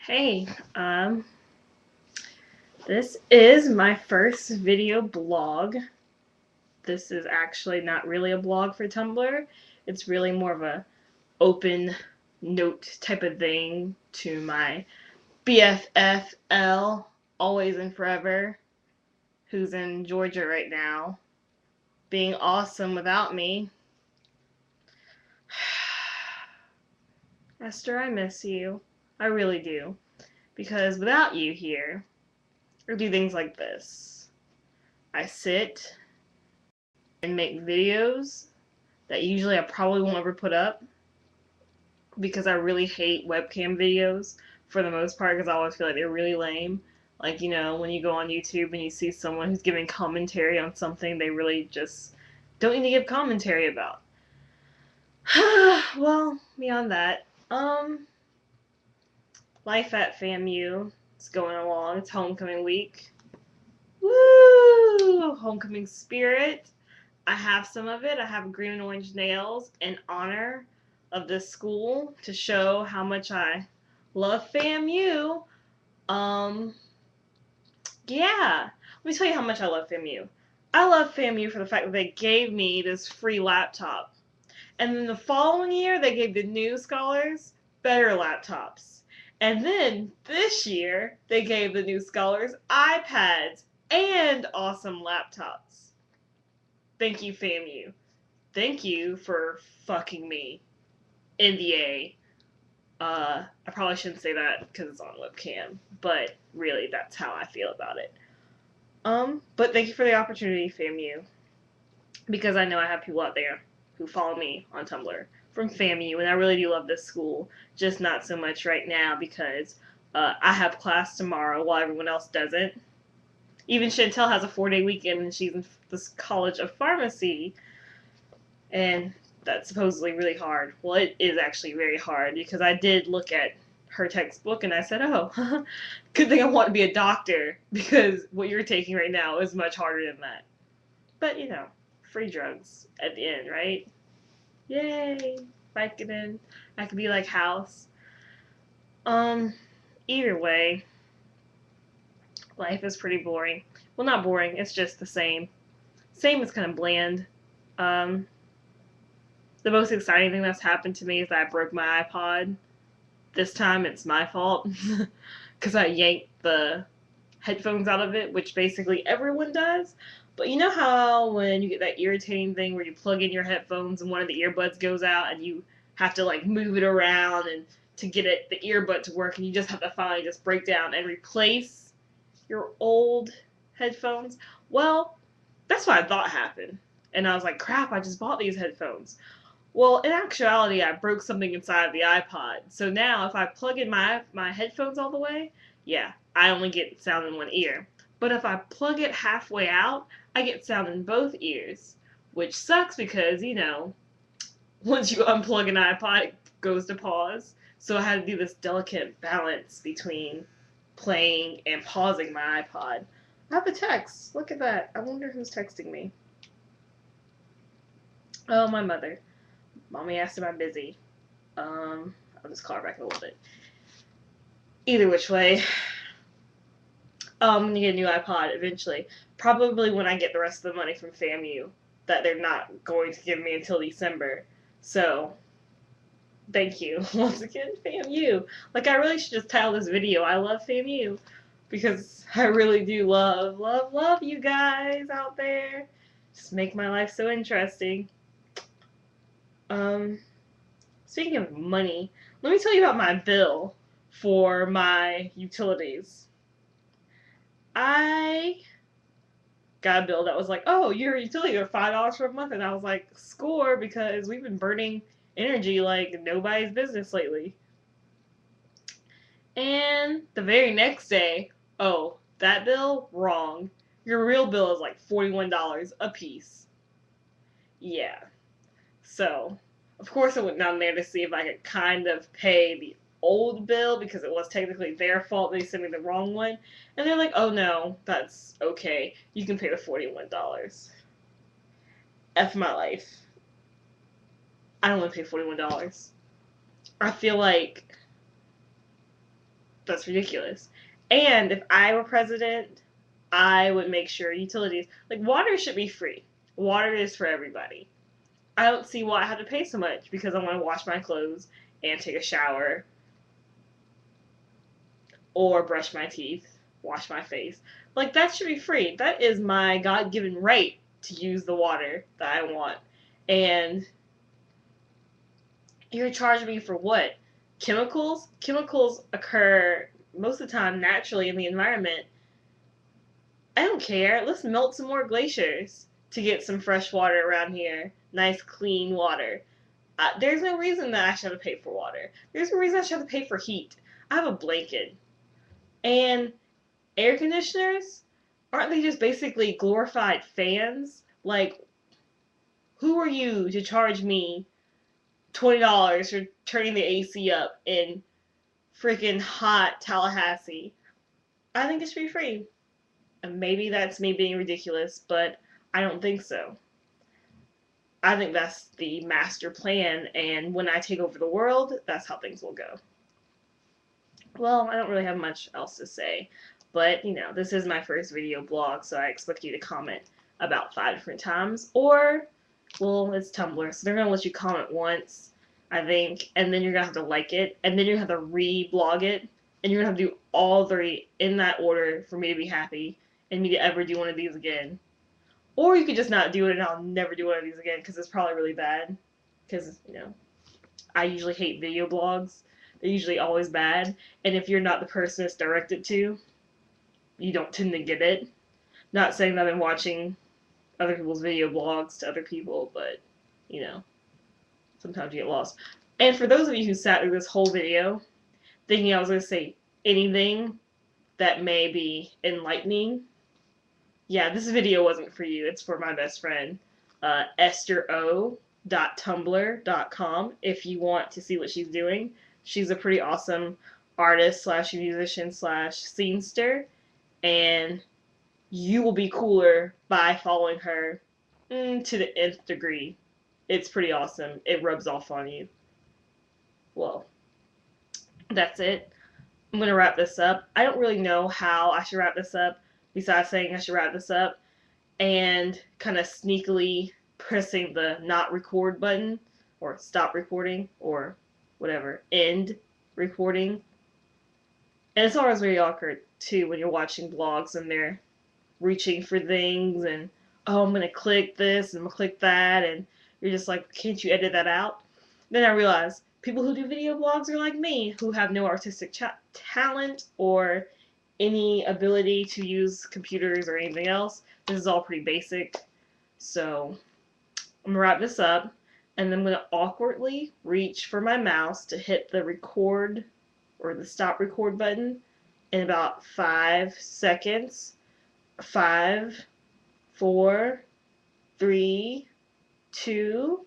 Hey, um, this is my first video blog. This is actually not really a blog for Tumblr. It's really more of a open note type of thing to my BFFL, always and forever, who's in Georgia right now, being awesome without me. Esther, I miss you. I really do. Because without you here, I do things like this. I sit and make videos that usually I probably won't ever put up because I really hate webcam videos for the most part because I always feel like they're really lame. Like, when you go on YouTube and you see someone who's giving commentary on something they really just don't need to give commentary about. Well, beyond that, life at FAMU is going along. It's homecoming week. Woo! Homecoming spirit. I have some of it. I have green and orange nails in honor of this school to show how much I love FAMU. Um, yeah. Let me tell you how much I love FAMU. I love FAMU for the fact that they gave me this free laptop. And then the following year, they gave the new scholars better laptops. And then this year, they gave the new scholars iPads and awesome laptops. Thank you, FAMU. Thank you for fucking me in the A. I probably shouldn't say that because it's on webcam, but really, that's how I feel about it. But thank you for the opportunity, FAMU, because I know I have people out there who follow me on Tumblr from FAMU, and I really do love this school, just not so much right now because I have class tomorrow while everyone else doesn't. Even Chantel has a 4-day weekend, and she's in this College of Pharmacy, and that's supposedly really hard. Well, it is actually very hard because I did look at her textbook and I said, oh, good thing I want to be a doctor because what you're taking right now is much harder than that. But, free drugs at the end, right? Yay! Vicodin. I could be like House. Um, Either way, life is pretty boring. Well, not boring, it's just the same. Same is kind of bland. Um, the most exciting thing that's happened to me is that I broke my iPod. This time it's my fault because I yanked the headphones out of it, which basically everyone does. But you know how when you get that irritating thing where you plug in your headphones and one of the earbuds goes out and you have to like move it around and to get it the earbud to work and you just have to finally just break down and replace your old headphones? Well, that's what I thought happened. And I was like, crap, I just bought these headphones. Well, in actuality, I broke something inside of the iPod. So now if I plug in my headphones all the way, yeah, I only get sound in one ear. But if I plug it halfway out, I get sound in both ears, which sucks because, once you unplug an iPod, it goes to pause. So I had to do this delicate balance between playing and pausing my iPod. I have a text. Look at that. I wonder who's texting me. Oh, my mother. Mommy asked if I'm busy. I'll just call her back in a little bit. Either which way, I'm gonna get a new iPod eventually. Probably when I get the rest of the money from FAMU that they're not going to give me until December. So, thank you once again, FAMU. Like I really should just title this video "I love FAMU" because I really do love you guys out there. Just make my life so interesting. Um, Speaking of money, let me tell you about my bill for my utilities. I got a bill that was like, oh, your utilities are $5 for a month. And I was like, score, because we've been burning energy like nobody's business lately. And the very next day, oh, that bill? Wrong. Your real bill is like $41 a piece. Yeah. So, of course, I went down there to see if I could kind of pay the old bill because it was technically their fault they sent me the wrong one. And they're like, oh no, that's okay. You can pay the $41. F my life. I don't want to pay $41. I feel like That's ridiculous. And if I were president, I would make sure utilities, like water should be free. Water is for everybody. I don't see why I have to pay so much because I want to wash my clothes and take a shower or brush my teeth, wash my face. Like, that should be free. That is my God given right to use the water that I want. And you're charging me for what? Chemicals? Chemicals occur most of the time naturally in the environment. I don't care. Let's melt some more glaciers to get some fresh water around here. Nice, clean water. There's no reason that I should have to pay for water. There's no reason I should have to pay for heat. I have a blanket. And air conditioners? Aren't they just basically glorified fans? Like, who are you to charge me $20 for turning the AC up in freaking hot Tallahassee? I think it should be free. And maybe that's me being ridiculous, but I don't think so. I think that's the master plan, and when I take over the world, that's how things will go. Well, I don't really have much else to say, but, this is my first video blog, so I expect you to comment about 5 different times, or, well, it's Tumblr, so they're going to let you comment once, I think, and then you're going to have to like it, and then you're going to have to re-blog it, and you're going to have to do all 3 in that order for me to be happy, and me to ever do one of these again. Or you could just not do it and I'll never do one of these again because it's probably really bad. Because, I usually hate video blogs. They're usually always bad. And if you're not the person it's directed to, you don't tend to get it. Not saying that I've been watching other people's video blogs to other people, but, sometimes you get lost. And for those of you who sat through this whole video thinking I was going to say anything that may be enlightening, yeah, this video wasn't for you. It's for my best friend, estero.tumblr.com, if you want to see what she's doing. She's a pretty awesome artist slash musician slash scenester, and you will be cooler by following her to the nth degree. It's pretty awesome. It rubs off on you. Well, that's it. I'm going to wrap this up. I don't really know how I should wrap this up, besides saying I should wrap this up and kind of sneakily pressing the not record button or stop recording or whatever, end recording. And it's always very awkward too when you're watching vlogs and they're reaching for things and, oh, I'm going to click this and I'm going to click that, and you're just like, can't you edit that out? Then I realized people who do video blogs are like me, who have no artistic talent or any ability to use computers or anything else. This is all pretty basic. So I'm going to wrap this up, and then I'm going to awkwardly reach for my mouse to hit the record or the stop record button in about 5 seconds. 5, 4, 3, 2,